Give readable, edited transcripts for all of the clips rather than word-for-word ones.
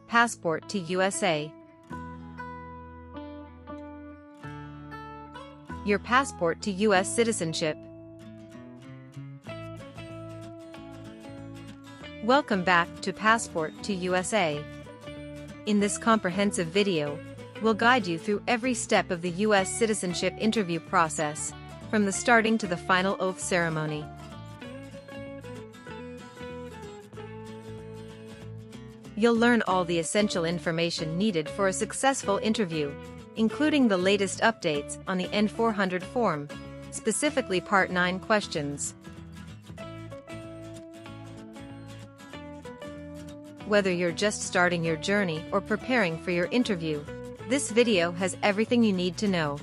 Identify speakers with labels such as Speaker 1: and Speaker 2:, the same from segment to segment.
Speaker 1: passport to USA. Your passport to U.S. citizenship. Welcome back to Passport to USA. In this comprehensive video, we'll guide you through every step of the U.S. citizenship interview process, from the starting to the final oath ceremony. You'll learn all the essential information needed for a successful interview, including the latest updates on the N400 form, specifically Part 9 questions. Whether you're just starting your journey or preparing for your interview, this video has everything you need to know.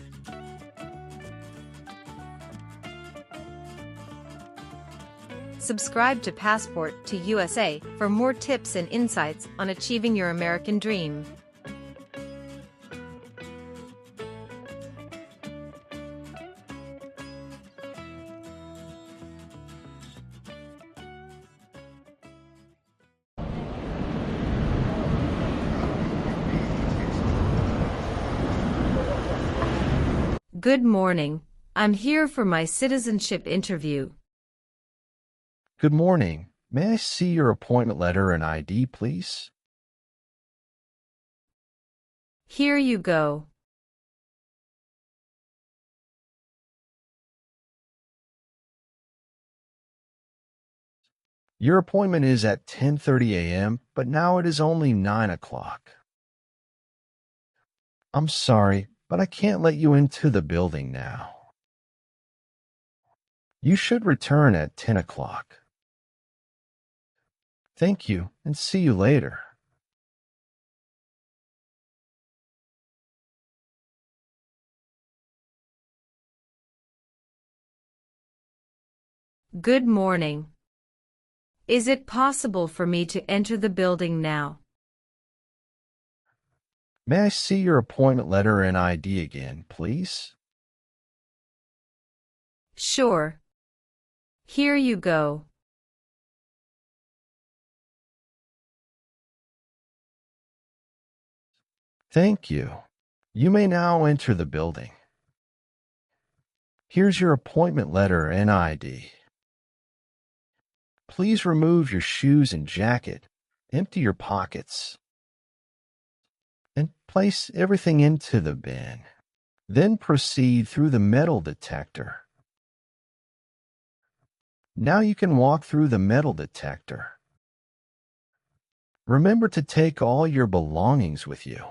Speaker 1: Subscribe to Passport to USA for more tips and insights on achieving your American dream. Good morning. I'm here for my citizenship interview.
Speaker 2: Good morning. May I see your appointment letter and ID, please?
Speaker 1: Here you go.
Speaker 2: Your appointment is at 10:30 a.m., but now it is only 9 o'clock. I'm sorry, but I can't let you into the building now. You should return at 10 o'clock. Thank you, and see you later.
Speaker 1: Good morning. Is it possible for me to enter the building now?
Speaker 2: May I see your appointment letter and ID again, please?
Speaker 1: Sure. Here you go.
Speaker 2: Thank you. You may now enter the building. Here's your appointment letter and ID. Please remove your shoes and jacket, empty your pockets, and place everything into the bin. Then proceed through the metal detector. Now you can walk through the metal detector. Remember to take all your belongings with you.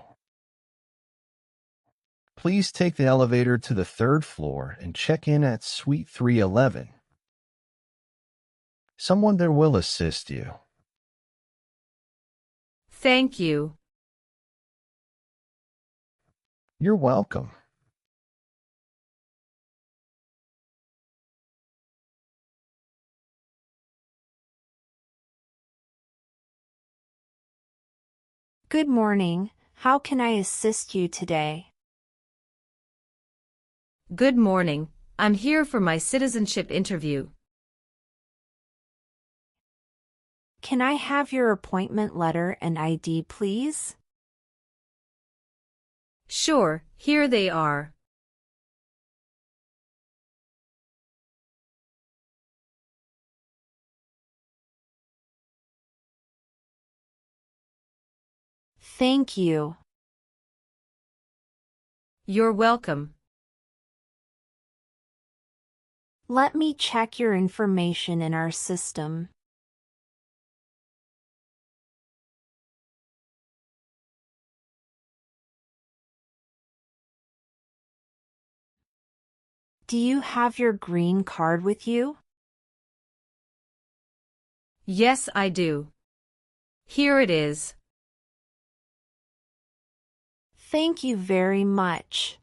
Speaker 2: Please take the elevator to the 3rd floor and check in at Suite 311. Someone there will assist you.
Speaker 1: Thank you.
Speaker 2: You're welcome.
Speaker 3: Good morning. How can I assist you today?
Speaker 1: Good morning. I'm here for my citizenship interview.
Speaker 3: Can I have your appointment letter and ID, please?
Speaker 1: Sure, here they are.
Speaker 3: Thank you.
Speaker 1: You're welcome.
Speaker 3: Let me check your information in our system. Do you have your green card with you?
Speaker 1: Yes, I do. Here it is.
Speaker 3: Thank you very much.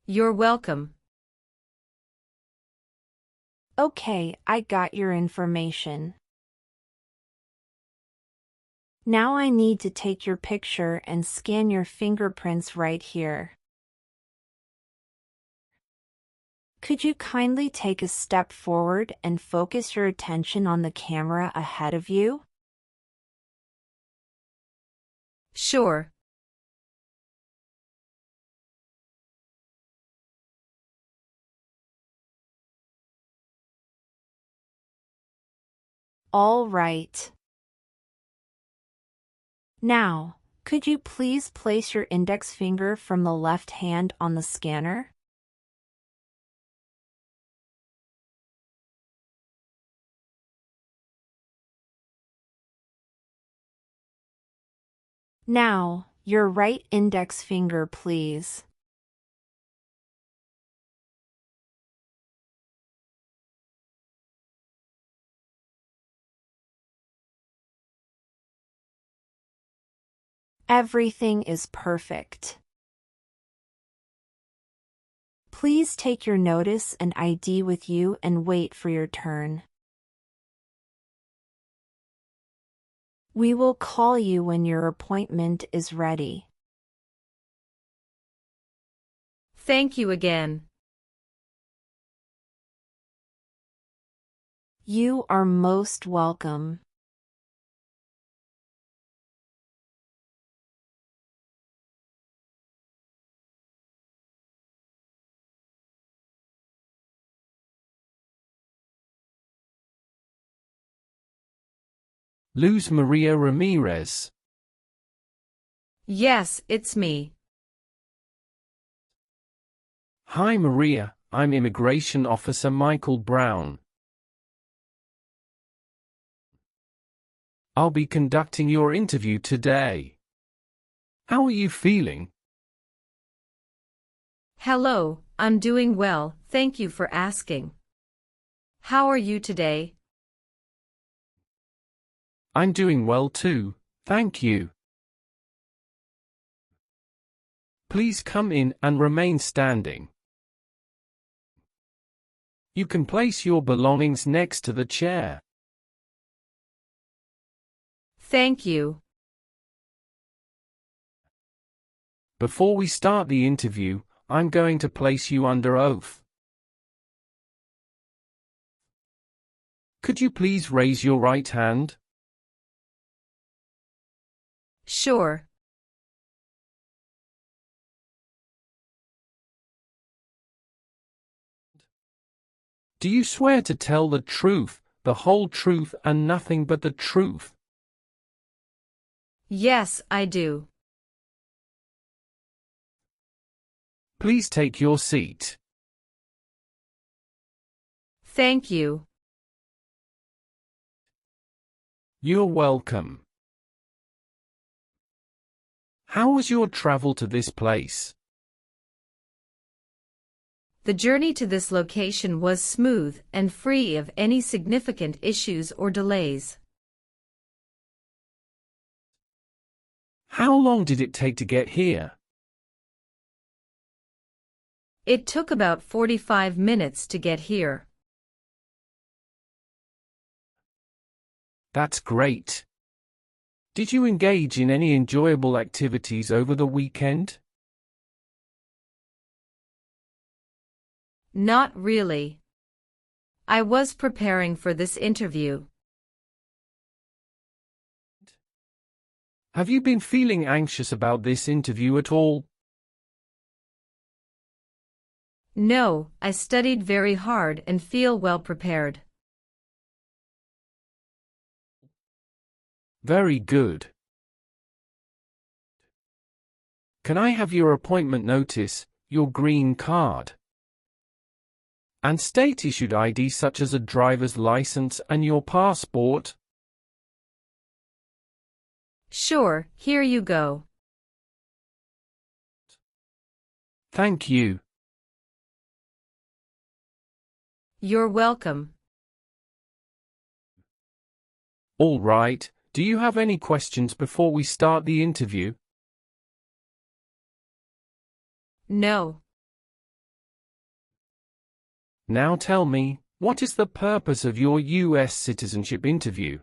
Speaker 1: You're welcome.
Speaker 3: Okay, I got your information. Now I need to take your picture and scan your fingerprints right here. Could you kindly take a step forward and focus your attention on the camera ahead of you?
Speaker 1: Sure.
Speaker 3: All right. Now, could you please place your index finger from the left hand on the scanner? Now, your right index finger, please. Everything is perfect. Please take your notice and ID with you and wait for your turn. We will call you when your appointment is ready.
Speaker 1: Thank you again.
Speaker 3: You are most welcome.
Speaker 4: Luz Maria Ramirez.
Speaker 1: Yes, it's me.
Speaker 4: Hi Maria, I'm Immigration Officer Michael Brown. I'll be conducting your interview today. How are you feeling?
Speaker 1: Hello, I'm doing well, thank you for asking. How are you today?
Speaker 4: I'm doing well too, thank you. Please come in and remain standing. You can place your belongings next to the chair.
Speaker 1: Thank you.
Speaker 4: Before we start the interview, I'm going to place you under oath. Could you please raise your right hand?
Speaker 1: Sure.
Speaker 4: Do you swear to tell the truth, the whole truth and nothing but the truth?
Speaker 1: Yes, I do.
Speaker 4: Please take your seat.
Speaker 1: Thank you.
Speaker 4: You're welcome. How was your travel to this place?
Speaker 1: The journey to this location was smooth and free of any significant issues or delays.
Speaker 4: How long did it take to get here?
Speaker 1: It took about 45 minutes to get here.
Speaker 4: That's great. Did you engage in any enjoyable activities over the weekend?
Speaker 1: Not really. I was preparing for this interview.
Speaker 4: Have you been feeling anxious about this interview at all?
Speaker 1: No, I studied very hard and feel well prepared.
Speaker 4: Very good. Can I have your appointment notice, your green card, and state-issued ID such as a driver's license and your passport?
Speaker 1: Sure, here you go.
Speaker 4: Thank you.
Speaker 1: You're welcome.
Speaker 4: All right, do you have any questions before we start the interview?
Speaker 1: No.
Speaker 4: Now tell me, what is the purpose of your U.S. citizenship interview?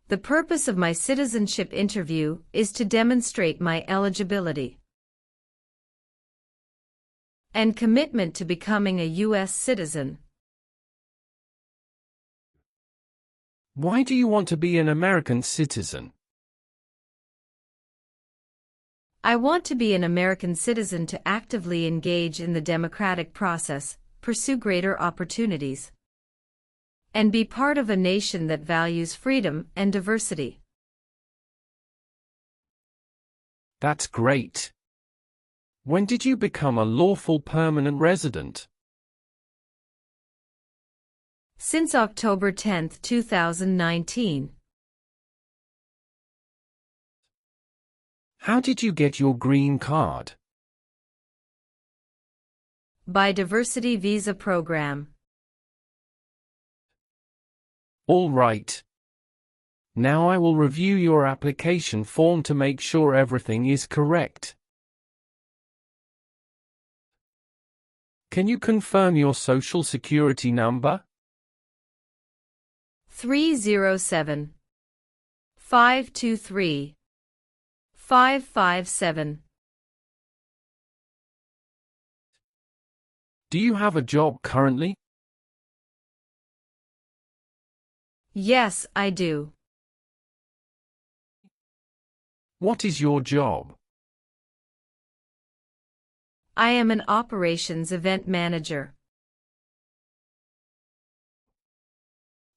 Speaker 1: The purpose of my citizenship interview is to demonstrate my eligibility and commitment to becoming a U.S. citizen.
Speaker 4: Why do you want to be an American citizen?
Speaker 1: I want to be an American citizen to actively engage in the democratic process, pursue greater opportunities, and be part of a nation that values freedom and diversity.
Speaker 4: That's great. When did you become a lawful permanent resident?
Speaker 1: Since October 10, 2019.
Speaker 4: How did you get your green card?
Speaker 1: By Diversity Visa Program.
Speaker 4: All right. Now I will review your application form to make sure everything is correct. Can you confirm your social security number?
Speaker 1: 307 523 557.
Speaker 4: Do you have a job currently?
Speaker 1: Yes, I do.
Speaker 4: What is your job?
Speaker 1: I am an operations event manager.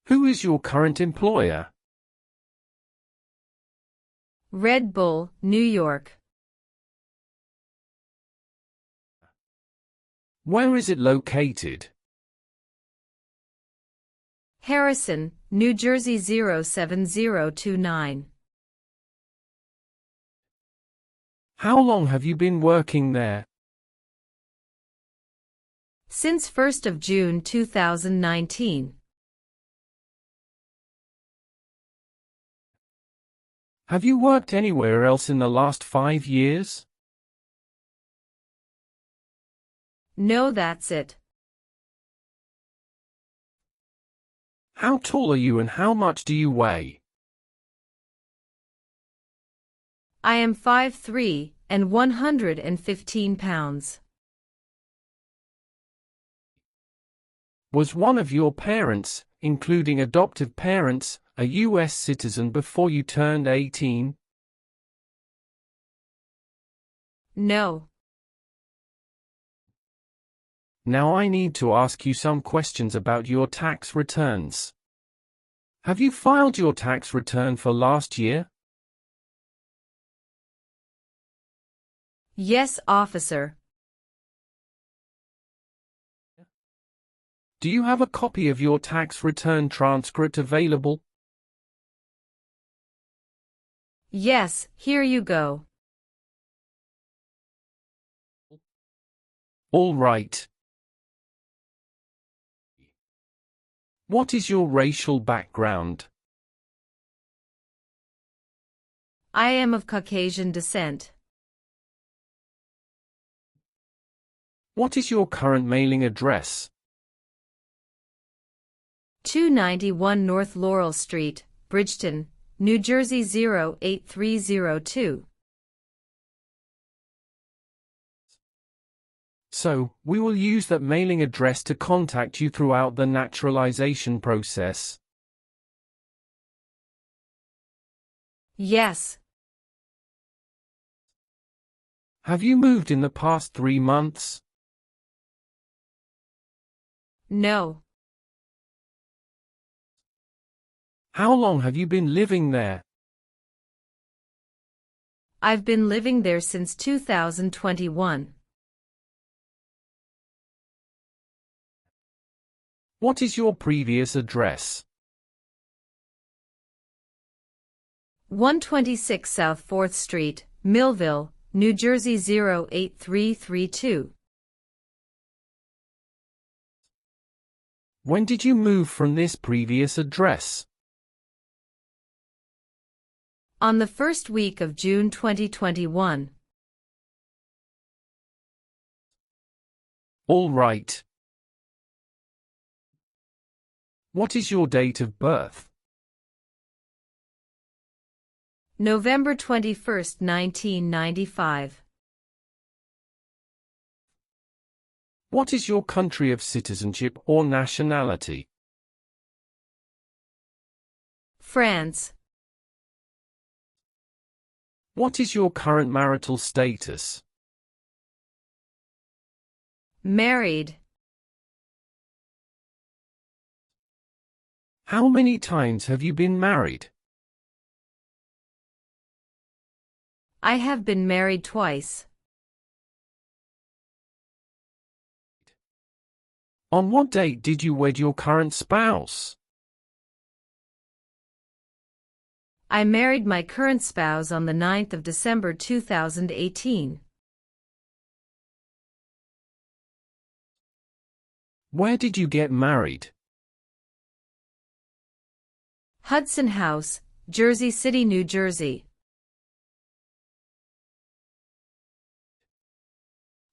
Speaker 4: Who is your current employer?
Speaker 1: Red Bull, New York.
Speaker 4: Where is it located?
Speaker 1: Harrison, New Jersey 07029.
Speaker 4: How long have you been working there?
Speaker 1: Since 1st of June 2019.
Speaker 4: Have you worked anywhere else in the last 5 years?
Speaker 1: No, that's it.
Speaker 4: How tall are you and how much do you weigh?
Speaker 1: I am 5'3" and 115 pounds.
Speaker 4: Was one of your parents, including adoptive parents, a U.S. citizen before you turned 18?
Speaker 1: No.
Speaker 4: Now I need to ask you some questions about your tax returns. Have you filed your tax return for last year?
Speaker 1: Yes, officer.
Speaker 4: Do you have a copy of your tax return transcript available?
Speaker 1: Yes, here you go.
Speaker 4: All right. What is your racial background?
Speaker 1: I am of Caucasian descent.
Speaker 4: What is your current mailing address?
Speaker 1: 291 North Laurel Street, Bridgeton, New Jersey 08302.
Speaker 4: So, we will use that mailing address to contact you throughout the naturalization process.
Speaker 1: Yes.
Speaker 4: Have you moved in the past 3 months?
Speaker 1: No.
Speaker 4: How long have you been living there?
Speaker 1: I've been living there since 2021.
Speaker 4: What is your previous address?
Speaker 1: 126 South 4th Street, Millville, New Jersey 08332.
Speaker 4: When did you move from this previous address?
Speaker 1: On the first week of June 2021.
Speaker 4: All right. What is your date of birth?
Speaker 1: November 21, 1995.
Speaker 4: What is your country of citizenship or nationality?
Speaker 1: France.
Speaker 4: What is your current marital status?
Speaker 1: Married.
Speaker 4: How many times have you been married?
Speaker 1: I have been married twice.
Speaker 4: On what date did you wed your current spouse?
Speaker 1: I married my current spouse on the 9th of December 2018.
Speaker 4: Where did you get married?
Speaker 1: Hudson House, Jersey City, New Jersey.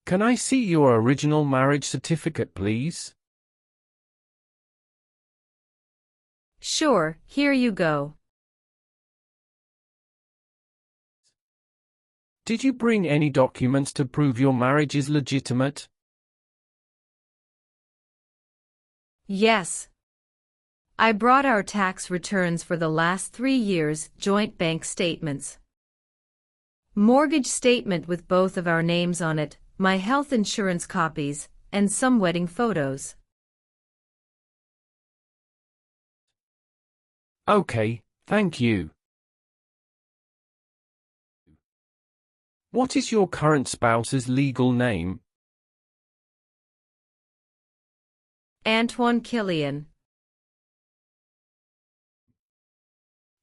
Speaker 4: Can I see your original marriage certificate, please?
Speaker 1: Sure, here you go.
Speaker 4: Did you bring any documents to prove your marriage is legitimate?
Speaker 1: Yes. I brought our tax returns for the last 3 years, joint bank statements, mortgage statement with both of our names on it, my health insurance copies, and some wedding photos.
Speaker 4: Okay, thank you. What is your current spouse's legal name?
Speaker 1: Antoine Killian.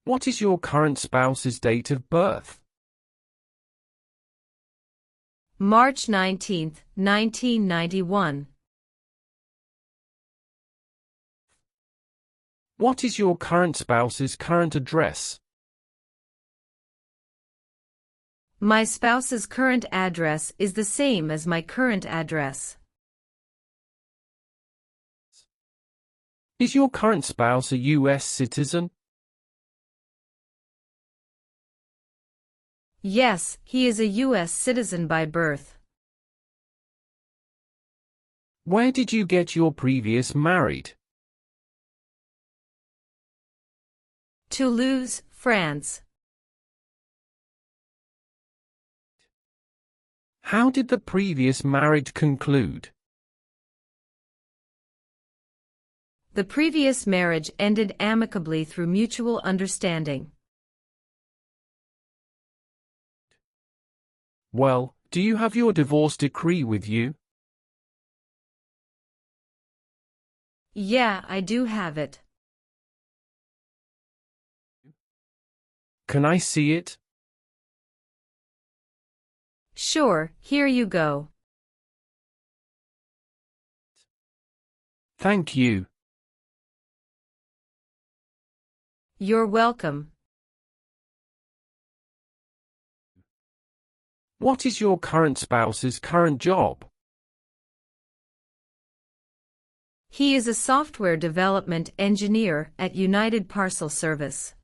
Speaker 4: What is your current spouse's date of birth?
Speaker 1: March 19, 1991.
Speaker 4: What is your current spouse's current address?
Speaker 1: My spouse's current address is the same as my current address.
Speaker 4: Is your current spouse a U.S. citizen?
Speaker 1: Yes, he is a U.S. citizen by birth.
Speaker 4: Where did you get your previous married?
Speaker 1: Toulouse, France.
Speaker 4: How did the previous marriage conclude?
Speaker 1: The previous marriage ended amicably through mutual understanding.
Speaker 4: Well, do you have your divorce decree with you?
Speaker 1: Yeah, I do have it.
Speaker 4: Can I see it?
Speaker 1: Sure, here you go.
Speaker 4: Thank you.
Speaker 1: You're welcome.
Speaker 4: What is your current spouse's current job?
Speaker 1: He is a software development engineer at United Parcel Service.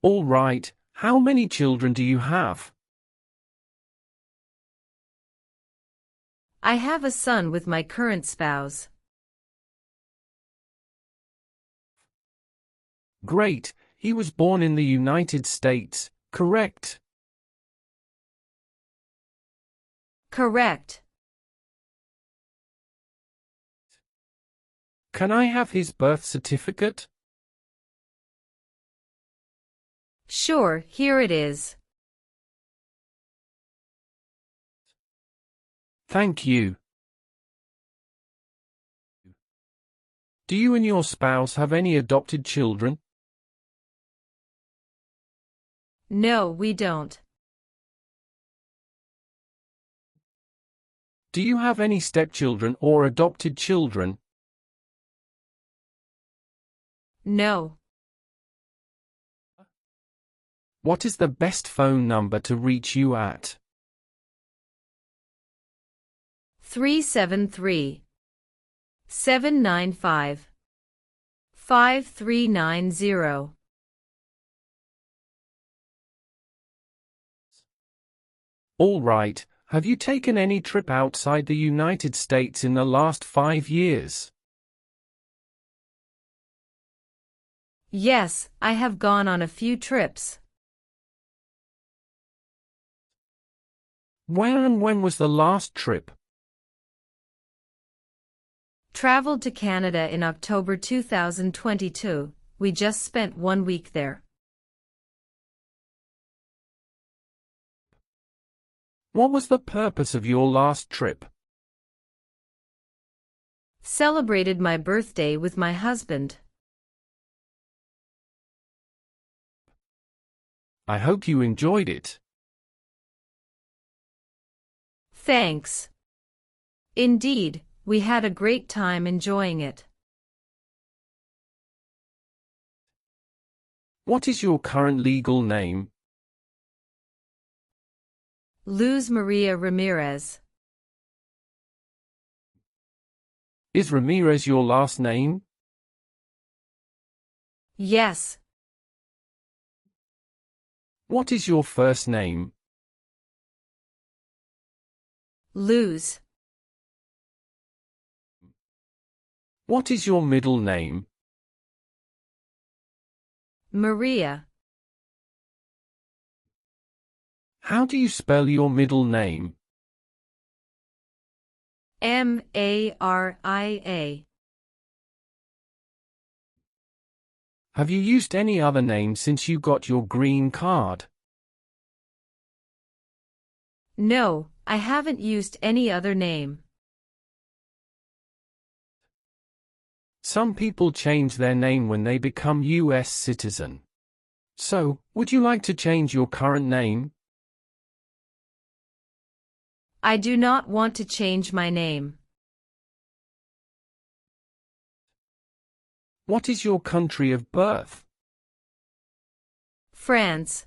Speaker 4: All right, how many children do you have?
Speaker 1: I have a son with my current spouse.
Speaker 4: Great, he was born in the United States, correct?
Speaker 1: Correct.
Speaker 4: Can I have his birth certificate?
Speaker 1: Sure, here it is.
Speaker 4: Thank you. Do you and your spouse have any adopted children?
Speaker 1: No, we don't.
Speaker 4: Do you have any stepchildren or adopted children?
Speaker 1: No.
Speaker 4: What is the best phone number to reach you at?
Speaker 1: 373-795-5390.
Speaker 4: All right, have you taken any trip outside the United States in the last 5 years?
Speaker 1: Yes, I have gone on a few trips.
Speaker 4: Where and when was the last trip?
Speaker 1: Traveled to Canada in October 2022. We just spent 1 week there.
Speaker 4: What was the purpose of your last trip?
Speaker 1: Celebrated my birthday with my husband.
Speaker 4: I hope you enjoyed it.
Speaker 1: Thanks. Indeed, we had a great time enjoying it.
Speaker 4: What is your current legal name?
Speaker 1: Luz Maria Ramirez.
Speaker 4: Is Ramirez your last name?
Speaker 1: Yes.
Speaker 4: What is your first name?
Speaker 1: Luz.
Speaker 4: What is your middle name?
Speaker 1: Maria.
Speaker 4: How do you spell your middle name?
Speaker 1: Maria.
Speaker 4: Have you used any other name since you got your green card?
Speaker 1: No, I haven't used any other name.
Speaker 4: Some people change their name when they become US citizen. So, would you like to change your current name?
Speaker 1: I do not want to change my name.
Speaker 4: What is your country of birth?
Speaker 1: France.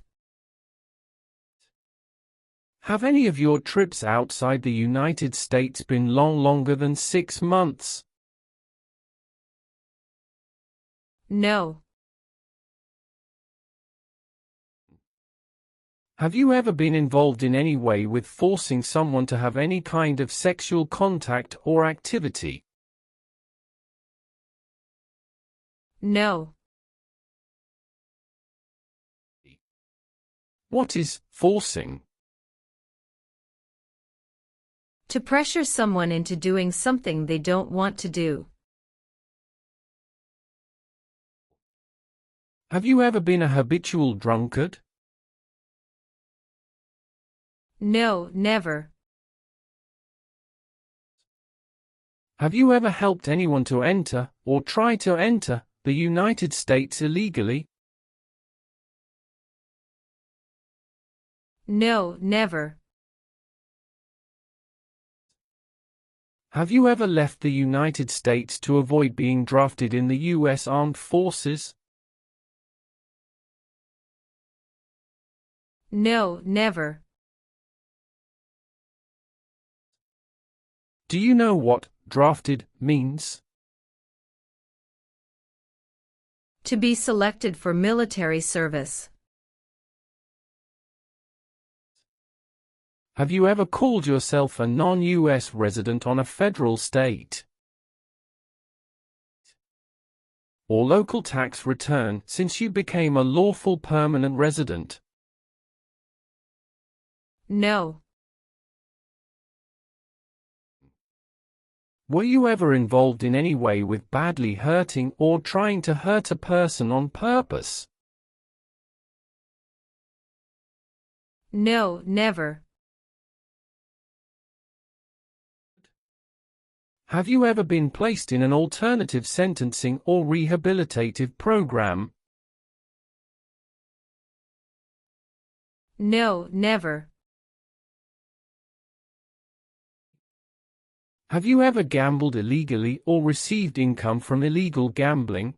Speaker 4: Have any of your trips outside the United States been longer than 6 months?
Speaker 1: No.
Speaker 4: Have you ever been involved in any way with forcing someone to have any kind of sexual contact or activity?
Speaker 1: No.
Speaker 4: What is forcing?
Speaker 1: To pressure someone into doing something they don't want to do.
Speaker 4: Have you ever been a habitual drunkard?
Speaker 1: No, never.
Speaker 4: Have you ever helped anyone to enter, or try to enter, the United States illegally?
Speaker 1: No, never.
Speaker 4: Have you ever left the United States to avoid being drafted in the U.S. Armed Forces?
Speaker 1: No, never.
Speaker 4: Do you know what drafted means?
Speaker 1: To be selected for military service.
Speaker 4: Have you ever called yourself a non-U.S. resident on a federal, state, or local tax return since you became a lawful permanent resident?
Speaker 1: No.
Speaker 4: Were you ever involved in any way with badly hurting or trying to hurt a person on purpose?
Speaker 1: No, never.
Speaker 4: Have you ever been placed in an alternative sentencing or rehabilitative program?
Speaker 1: No, never.
Speaker 4: Have you ever gambled illegally or received income from illegal gambling?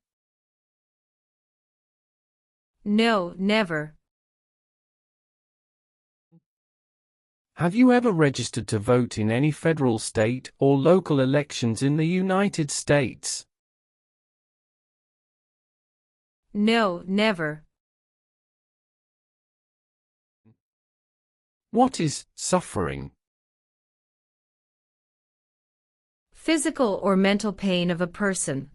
Speaker 1: No, never.
Speaker 4: Have you ever registered to vote in any federal, state, or local elections in the United States?
Speaker 1: No, never.
Speaker 4: What is suffering?
Speaker 1: Physical or mental pain of a person.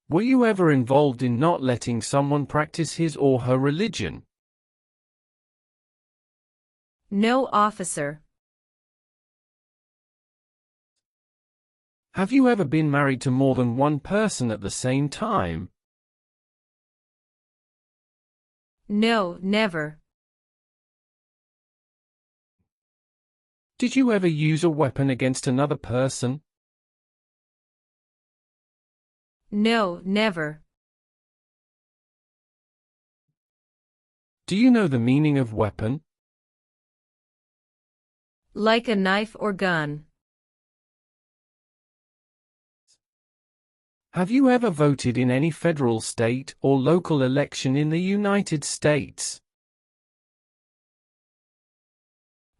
Speaker 4: Were you ever involved in not letting someone practice his or her religion?
Speaker 1: No, officer.
Speaker 4: Have you ever been married to more than one person at the same time?
Speaker 1: No, never.
Speaker 4: Did you ever use a weapon against another person?
Speaker 1: No, never.
Speaker 4: Do you know the meaning of weapon?
Speaker 1: Like a knife or gun.
Speaker 4: Have you ever voted in any federal, state, or local election in the United States?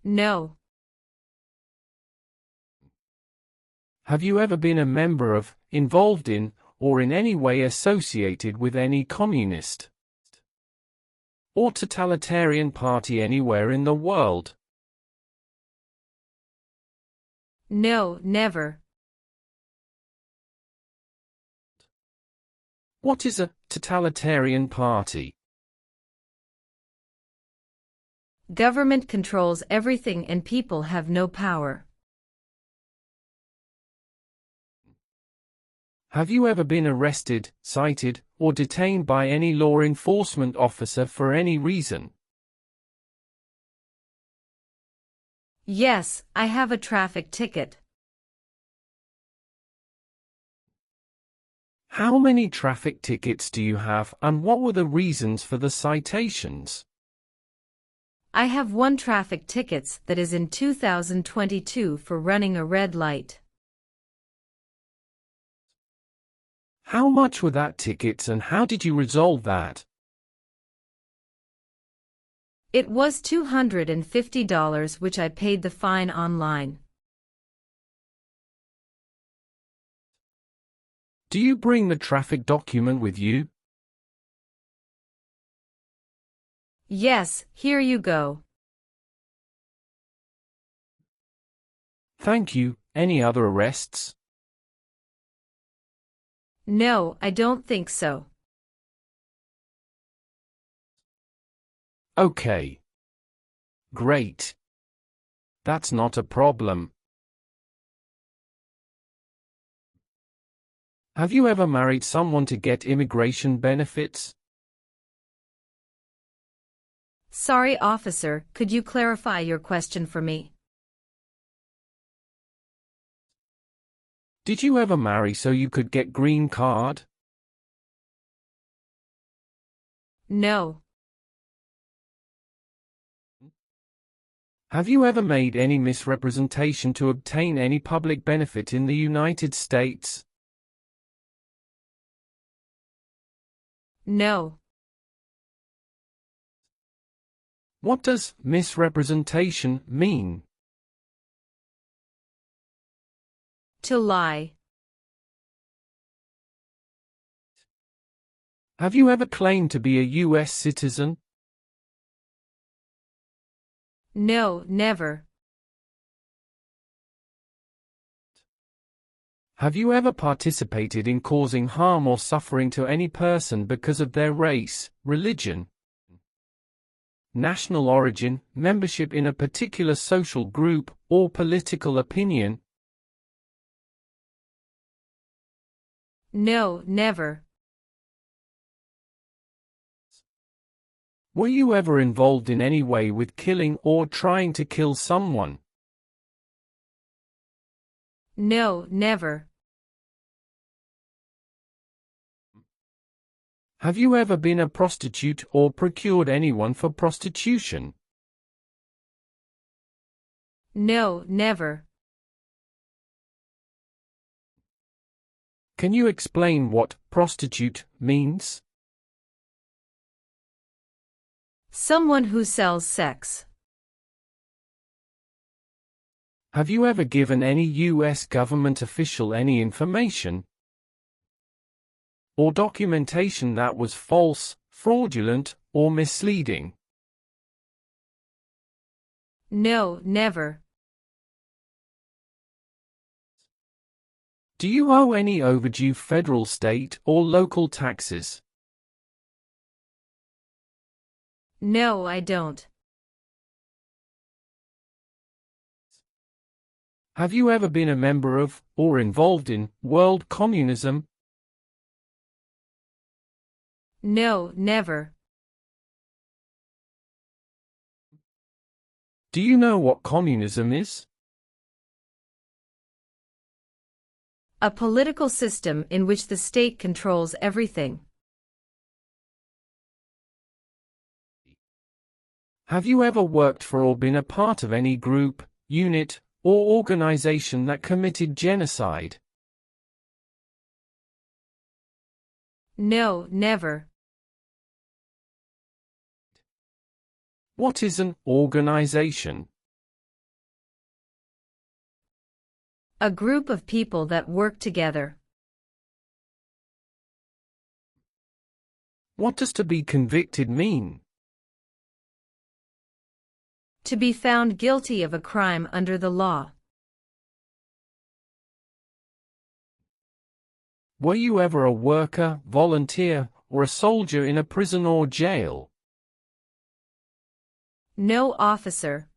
Speaker 1: No.
Speaker 4: Have you ever been a member of, involved in, or in any way associated with any communist or totalitarian party anywhere in the world?
Speaker 1: No, never.
Speaker 4: What is a totalitarian party?
Speaker 1: Government controls everything and people have no power.
Speaker 4: Have you ever been arrested, cited, or detained by any law enforcement officer for any reason?
Speaker 1: Yes, I have a traffic ticket.
Speaker 4: How many traffic tickets do you have, and what were the reasons for the citations?
Speaker 1: I have one traffic ticket that is in 2022 for running a red light.
Speaker 4: How much were that tickets and how did you resolve that?
Speaker 1: It was $250 which I paid the fine online.
Speaker 4: Do you bring the traffic document with you?
Speaker 1: Yes, here you go.
Speaker 4: Thank you. Any other arrests?
Speaker 1: No, I don't think so.
Speaker 4: Okay. Great. That's not a problem. Have you ever married someone to get immigration benefits?
Speaker 1: Sorry, officer, could you clarify your question for me?
Speaker 4: Did you ever marry so you could get green card?
Speaker 1: No.
Speaker 4: Have you ever made any misrepresentation to obtain any public benefit in the United States?
Speaker 1: No.
Speaker 4: What does misrepresentation mean?
Speaker 1: To lie.
Speaker 4: Have you ever claimed to be a U.S. citizen?
Speaker 1: No, never.
Speaker 4: Have you ever participated in causing harm or suffering to any person because of their race, religion, national origin, membership in a particular social group, or political opinion?
Speaker 1: No, never.
Speaker 4: Were you ever involved in any way with killing or trying to kill someone?
Speaker 1: No, never.
Speaker 4: Have you ever been a prostitute or procured anyone for prostitution?
Speaker 1: No, never.
Speaker 4: Can you explain what prostitute means?
Speaker 1: Someone who sells sex.
Speaker 4: Have you ever given any U.S. government official any information or documentation that was false, fraudulent, or misleading?
Speaker 1: No, never.
Speaker 4: Do you owe any overdue federal, state, or local taxes?
Speaker 1: No, I don't.
Speaker 4: Have you ever been a member of, or involved in, world communism?
Speaker 1: No, never.
Speaker 4: Do you know what communism is?
Speaker 1: A political system in which the state controls everything.
Speaker 4: Have you ever worked for or been a part of any group, unit, or organization that committed genocide?
Speaker 1: No, never.
Speaker 4: What is an organization?
Speaker 1: A group of people that work together.
Speaker 4: What does to be convicted mean?
Speaker 1: To be found guilty of a crime under the law.
Speaker 4: Were you ever a worker, volunteer, or a soldier in a prison or jail?
Speaker 1: No, officer.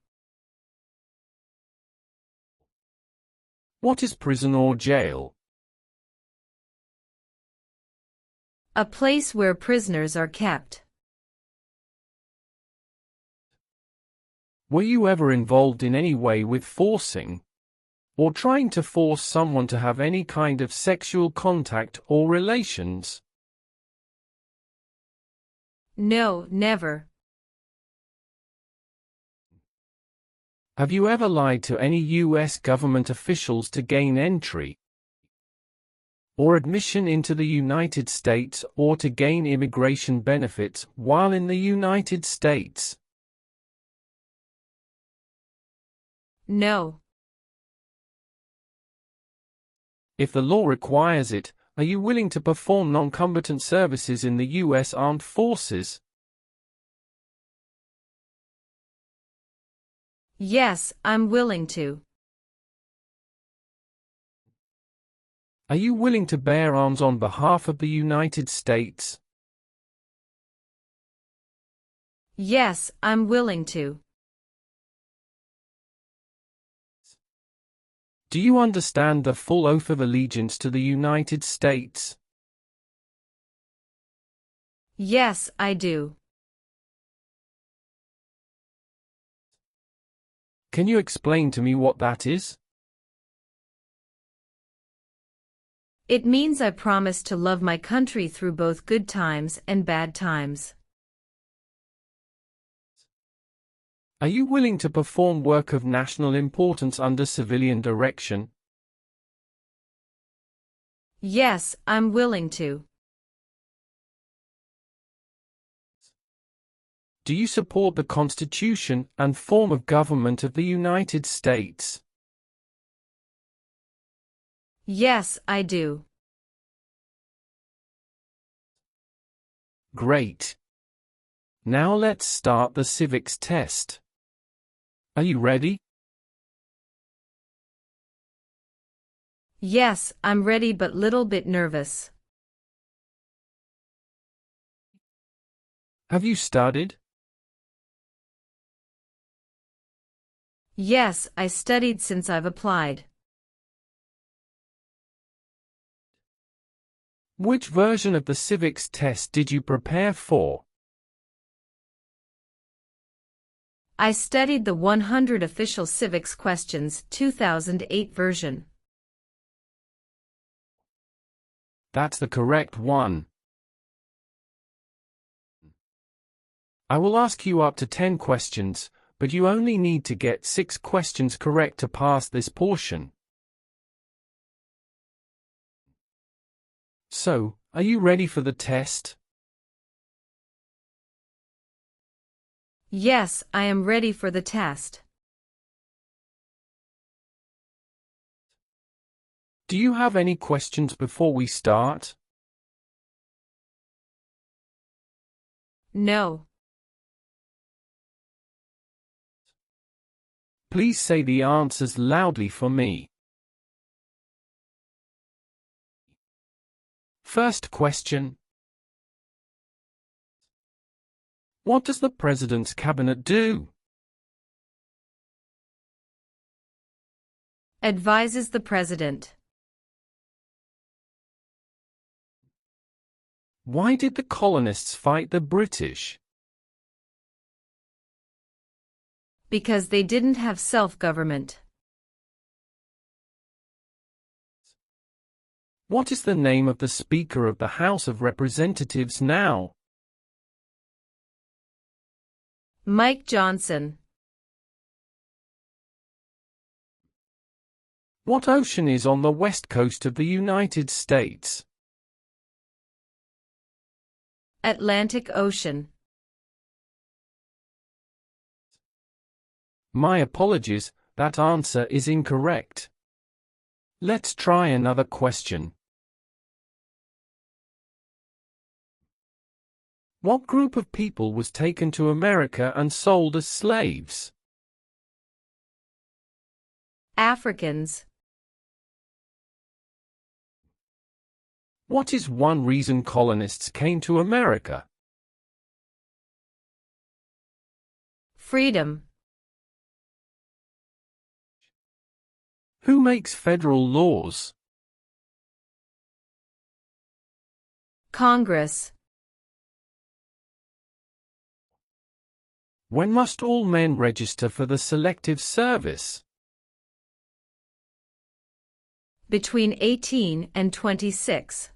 Speaker 4: What is prison or jail?
Speaker 1: A place where prisoners are kept.
Speaker 4: Were you ever involved in any way with forcing, or trying to force someone to have any kind of sexual contact or relations?
Speaker 1: No, never.
Speaker 4: Have you ever lied to any U.S. government officials to gain entry or admission into the United States or to gain immigration benefits while in the United States?
Speaker 1: No.
Speaker 4: If the law requires it, are you willing to perform non-combatant services in the U.S. Armed Forces?
Speaker 1: Yes, I'm willing to.
Speaker 4: Are you willing to bear arms on behalf of the United States?
Speaker 1: Yes, I'm willing to.
Speaker 4: Do you understand the full oath of allegiance to the United States?
Speaker 1: Yes, I do.
Speaker 4: Can you explain to me what that is?
Speaker 1: It means I promise to love my country through both good times and bad times.
Speaker 4: Are you willing to perform work of national importance under civilian direction?
Speaker 1: Yes, I'm willing to.
Speaker 4: Do you support the Constitution and form of government of the United States?
Speaker 1: Yes, I do.
Speaker 4: Great. Now let's start the civics test. Are you ready?
Speaker 1: Yes, I'm ready but little bit nervous.
Speaker 4: Have you studied?
Speaker 1: Yes, I studied since I've applied.
Speaker 4: Which version of the civics test did you prepare for?
Speaker 1: I studied the 100 Official Civics Questions 2008 version.
Speaker 4: That's the correct one. I will ask you up to 10 questions, but you only need to get 6 questions correct to pass this portion. So, are you ready for the test?
Speaker 1: Yes, I am ready for the test.
Speaker 4: Do you have any questions before we start?
Speaker 1: No.
Speaker 4: Please say the answers loudly for me. First question. What does the President's Cabinet do?
Speaker 1: Advises the President.
Speaker 4: Why did the colonists fight the British?
Speaker 1: Because they didn't have self-government.
Speaker 4: What is the name of the Speaker of the House of Representatives now?
Speaker 1: Mike Johnson.
Speaker 4: What ocean is on the west coast of the United States?
Speaker 1: Atlantic Ocean.
Speaker 4: My apologies, that answer is incorrect. Let's try another question. What group of people was taken to America and sold as slaves?
Speaker 1: Africans.
Speaker 4: What is one reason colonists came to America?
Speaker 1: Freedom.
Speaker 4: Who makes federal laws?
Speaker 1: Congress.
Speaker 4: When must all men register for the Selective Service?
Speaker 1: Between 18 and 26.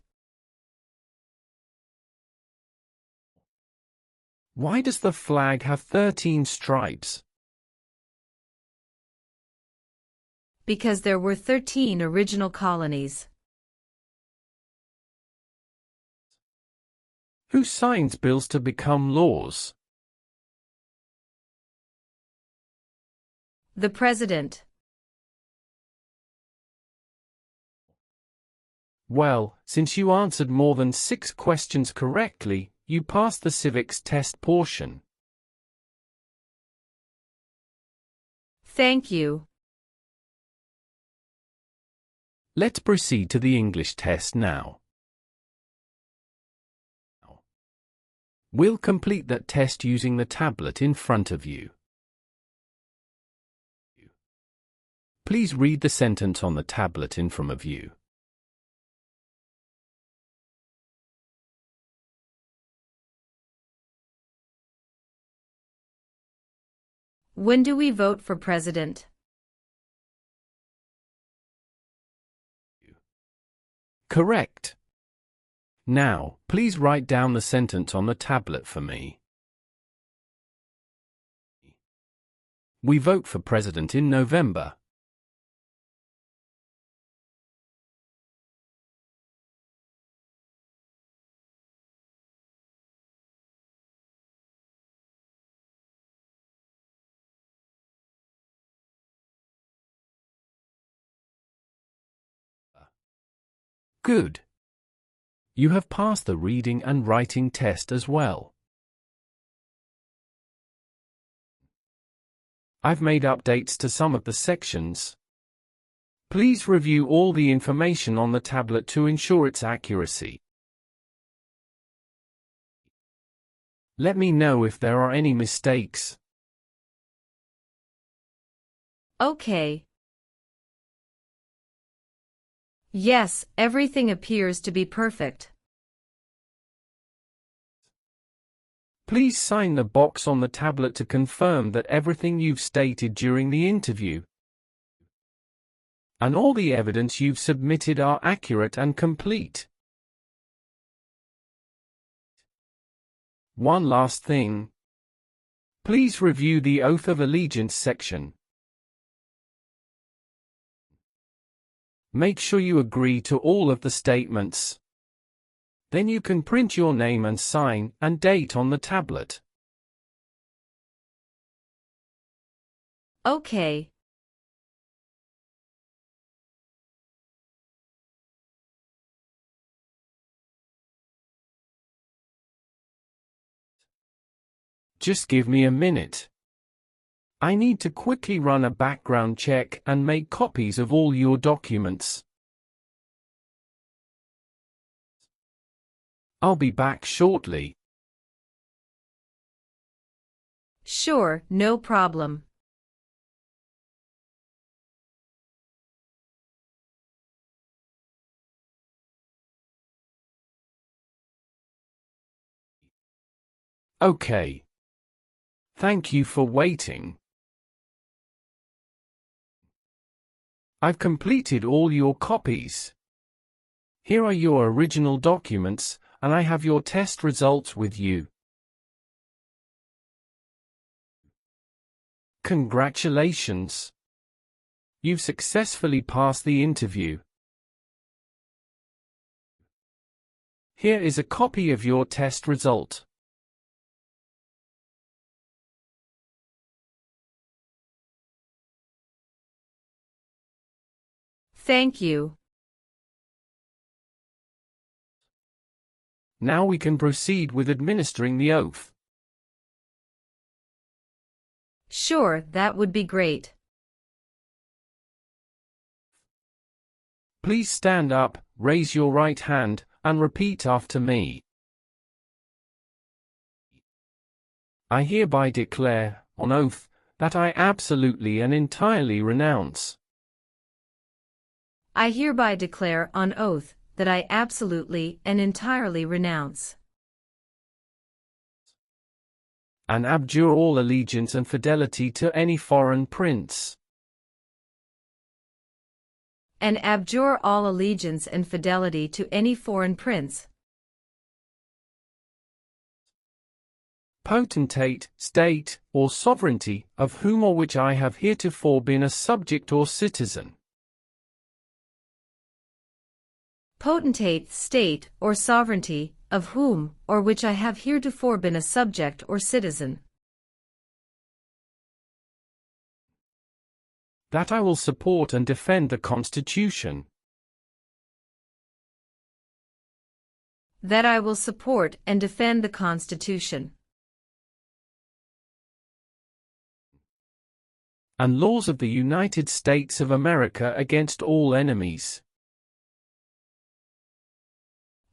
Speaker 4: Why does the flag have 13 stripes?
Speaker 1: Because there were 13 original colonies.
Speaker 4: Who signs bills to become laws?
Speaker 1: The President.
Speaker 4: Well, since you answered more than 6 questions correctly, you passed the civics test portion.
Speaker 1: Thank you.
Speaker 4: Let's proceed to the English test now. We'll complete that test using the tablet in front of you. Please read the sentence on the tablet in front of you.
Speaker 1: When do we vote for president?
Speaker 4: Correct. Now, please write down the sentence on the tablet for me. We vote for president in November. Good. You have passed the reading and writing test as well. I've made updates to some of the sections. Please review all the information on the tablet to ensure its accuracy. Let me know if there are any mistakes.
Speaker 1: Okay. Yes, everything appears to be perfect.
Speaker 4: Please sign the box on the tablet to confirm that everything you've stated during the interview and all the evidence you've submitted are accurate and complete. One last thing. Please review the Oath of Allegiance section. Make sure you agree to all of the statements. Then you can print your name and sign and date on the tablet.
Speaker 1: Okay.
Speaker 4: Just give me a minute. I need to quickly run a background check and make copies of all your documents. I'll be back shortly.
Speaker 1: Sure, no problem.
Speaker 4: Okay. Thank you for waiting. I've completed all your copies. Here are your original documents, and I have your test results with you. Congratulations! You've successfully passed the interview. Here is a copy of your test result.
Speaker 1: Thank you.
Speaker 4: Now we can proceed with administering the oath.
Speaker 1: Sure, that would be great.
Speaker 4: Please stand up, raise your right hand, and repeat after me. I hereby declare, on oath, that I absolutely and entirely renounce
Speaker 1: I hereby declare on oath that I absolutely and entirely renounce
Speaker 4: and abjure all allegiance and fidelity to any foreign prince,
Speaker 1: and abjure all allegiance and fidelity to any foreign prince,
Speaker 4: potentate, state, or sovereignty, of whom or which I have heretofore been a subject or citizen.
Speaker 1: Potentate, state, or sovereignty, of whom or which I have heretofore been a subject or citizen.
Speaker 4: That I will support and defend the Constitution.
Speaker 1: That I will support and defend the Constitution.
Speaker 4: And laws of the United States of America against all enemies.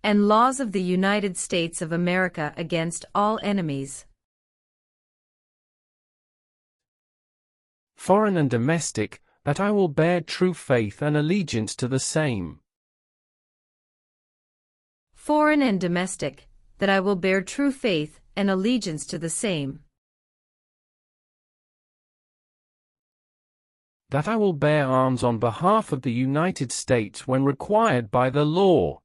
Speaker 1: And laws of the United States of America against all enemies.
Speaker 4: Foreign and domestic, that I will bear true faith and allegiance to the same.
Speaker 1: Foreign and domestic, that I will bear true faith and allegiance to the same.
Speaker 4: That I will bear arms on behalf of the United States when required by the law.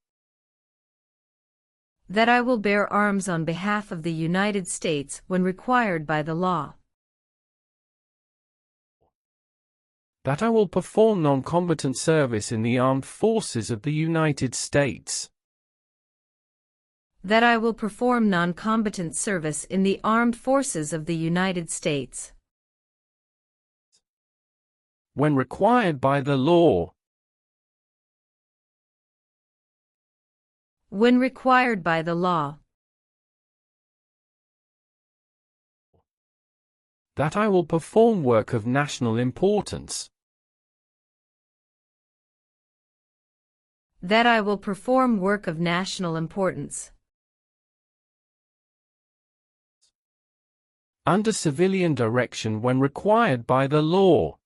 Speaker 1: That I will bear arms on behalf of the United States when required by the law.
Speaker 4: That I will perform non-combatant service in the armed forces of the United States.
Speaker 1: That I will perform non-combatant service in the armed forces of the United States.
Speaker 4: When required by the law.
Speaker 1: When required by the law.
Speaker 4: That I will perform work of national importance.
Speaker 1: That I will perform work of national importance.
Speaker 4: Under civilian direction when required by the law.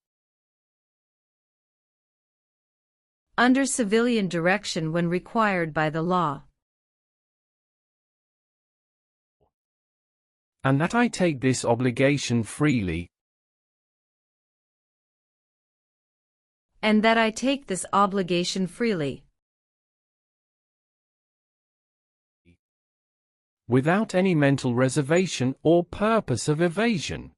Speaker 1: Under civilian direction when required by the law.
Speaker 4: And that I take this obligation freely.
Speaker 1: And that I take this obligation freely.
Speaker 4: Without any mental reservation or purpose of evasion.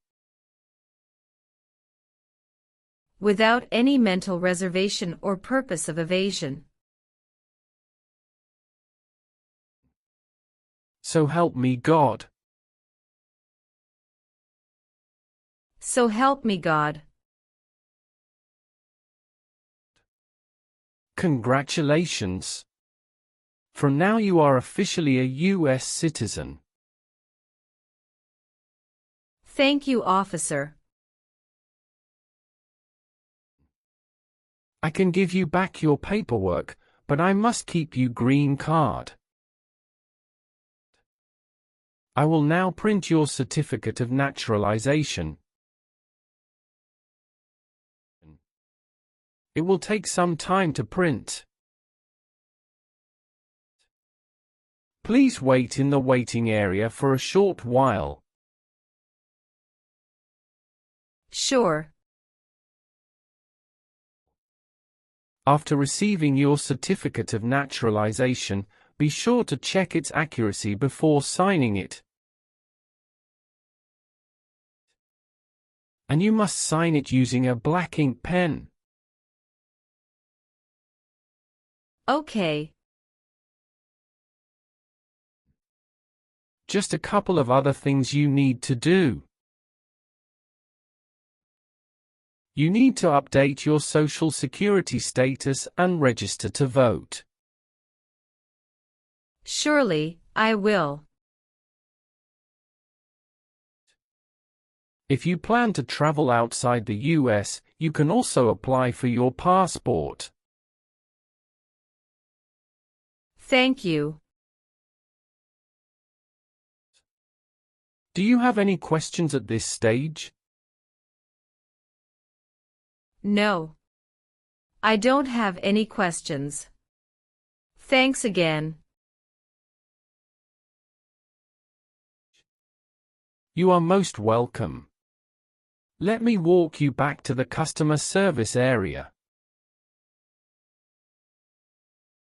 Speaker 1: Without any mental reservation or purpose of evasion.
Speaker 4: So help me God.
Speaker 1: So help me God.
Speaker 4: Congratulations. From now you are officially a U.S. citizen.
Speaker 1: Thank you, officer.
Speaker 4: I can give you back your paperwork, but I must keep you green card. I will now print your certificate of naturalization. It will take some time to print. Please wait in the waiting area for a short while.
Speaker 1: Sure.
Speaker 4: After receiving your certificate of naturalization, be sure to check its accuracy before signing it. And you must sign it using a black ink pen.
Speaker 1: Okay.
Speaker 4: Just a couple of other things you need to do. You need to update your Social Security status and register to vote.
Speaker 1: Surely, I will.
Speaker 4: If you plan to travel outside the US, you can also apply for your passport.
Speaker 1: Thank you.
Speaker 4: Do you have any questions at this stage?
Speaker 1: No. I don't have any questions. Thanks again.
Speaker 4: You are most welcome. Let me walk you back to the customer service area.